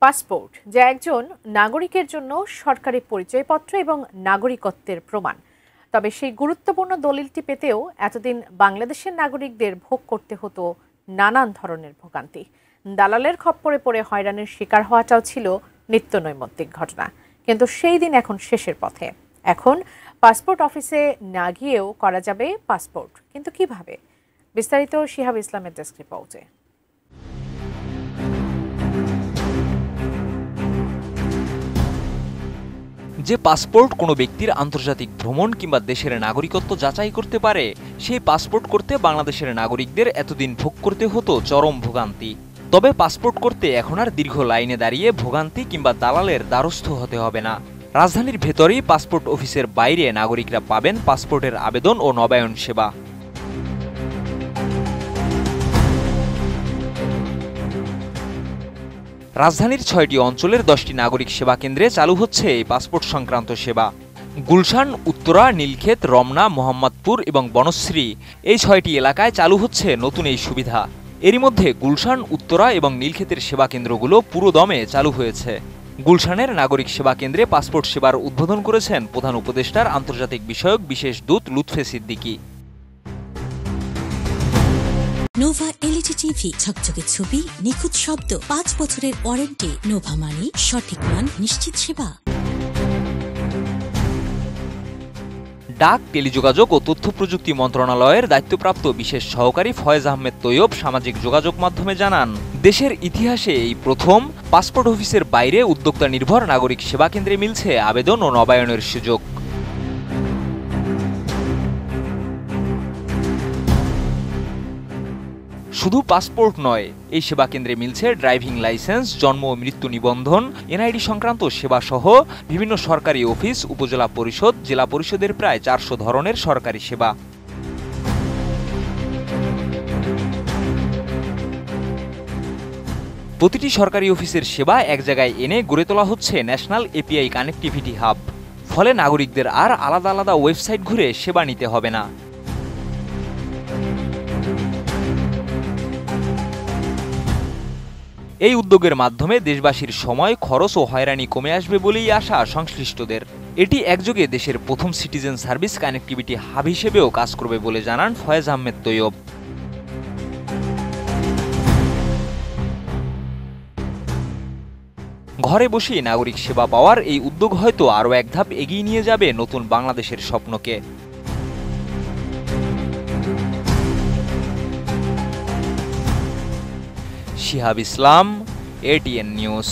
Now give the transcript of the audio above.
Passport, যা একজন নাগরিকের জন্য সরকারি পরিচয়পত্র এবং নাগরিকত্বের প্রমাণ। তবে সেই গুরুত্বপূর্ণ দলিলটি পেতেও এতদিন বাংলাদেশের নাগরিকদের ভোগ করতে হতো নানান ধরনের ভোগান্তি। দালালের খপ্পরে পড়ে হয়রানির শিকার হওয়াটাও ছিল নিত্যনৈমিত্তিক ঘটনা। কিন্তু সেই দিন এখন শেষের পথে। এখন পাসপোর্ট অফিসে না গিয়েও করা যাবে পাসপোর্ট, কিন্তু কিভাবে? বিস্তারিত শিহাব ইসলামের ডেস্ক রিপোর্টে। যে পাসপোর্ট কোনো ব্যক্তির আন্তর্জাতিক ভ্রমণ কিংবা দেশের নাগরিকত্ব যাচাই করতে পারে, সেই পাসপোর্ট করতে বাংলাদেশের নাগরিকদের এতদিন ভোগ করতে হতো চরম ভোগান্তি। তবে পাসপোর্ট করতে এখন আর দীর্ঘ লাইনে দাঁড়িয়ে ভোগান্তি কিংবা দালালের দ্বারস্থ হতে হবে না। রাজধানীর ভেতরেই পাসপোর্ট অফিসের বাইরে নাগরিকরা পাবেন পাসপোর্টের আবেদন ও নবায়ন সেবা। রাজধানীর ৬টি অঞ্চলের ১০টি নাগরিক সেবা কেন্দ্রে চালু হচ্ছে এই পাসপোর্ট সংক্রান্ত সেবা। গুলশান, উত্তরা, নীলক্ষেত, রমনা, মোহাম্মদপুর এবং বনশ্রী, এই ৬টি এলাকায় চালু হচ্ছে নতুন এই সুবিধা। এরই মধ্যে গুলশান, উত্তরা এবং নীলক্ষেতের সেবা কেন্দ্রগুলো পুরো দমে চালু হয়েছে। গুলশানের নাগরিক সেবা কেন্দ্রে পাসপোর্ট সেবার উদ্বোধন করেছেন প্রধান উপদেষ্টার আন্তর্জাতিক বিষয়ক বিশেষ দূত Lutfe Siddiqui. Nova LED TV, ঝকঝকে ছবি, নিখুঁত শব্দ, ৫ বছরের ওয়ারেন্টি। নোভা মানি সঠিক মান, নিশ্চিত সেবা। ডাক, টেলিযোগাযোগ ও তথ্য প্রযুক্তি মন্ত্রণালয়ের দায়িত্বপ্রাপ্ত বিশেষ সহকারী ফয়েজ আহমেদ তৈয়ব সামাজিক যোগাযোগ মাধ্যমে জানান, দেশের ইতিহাসে এই প্রথম পাসপোর্ট অফিসের বাইরে উদ্যোক্তা নির্ভর নাগরিক সেবা কেন্দ্রে মিলছে আবেদন ও নবায়নের সুযোগ। শুধু পাসপোর্ট নয়, এই সেবা কেন্দ্রে মিলছে ড্রাইভিং লাইসেন্স, জন্ম ও মৃত্যু নিবন্ধন, এনআইডি সংক্রান্ত সেবা সহ বিভিন্ন সরকারি অফিস, উপজেলা পরিষদ, জেলা পরিষদের প্রায় ৪০০ ধরনের সরকারি সেবা। প্রতিটি সরকারি অফিসের সেবা এক জায়গায় এনে গড়ে তোলা হচ্ছে ন্যাশনাল এপিআই কানেক্টিভিটি হাব। ফলে নাগরিকদের আর আলাদা আলাদা ওয়েবসাইট ঘুরে সেবা নিতে হবে না। এই উদ্যোগের মাধ্যমে দেশবাসীর সময়, খরচ ও হয়রানি কমে আসবে বলেই আশা সংশ্লিষ্টদের। এটি একযোগে দেশের প্রথম সিটিজেন সার্ভিস কানেক্টিভিটি হাব হিসেবেও কাজ করবে বলে জানান ফয়েজ আহমেদ তৈয়ব। ঘরে বসেই নাগরিক সেবা পাওয়ার এই উদ্যোগ হয়তো আরও এক ধাপ এগিয়ে নিয়ে যাবে নতুন বাংলাদেশের স্বপ্নকে। শিহাব ইসলাম, এটিএন নিউজ।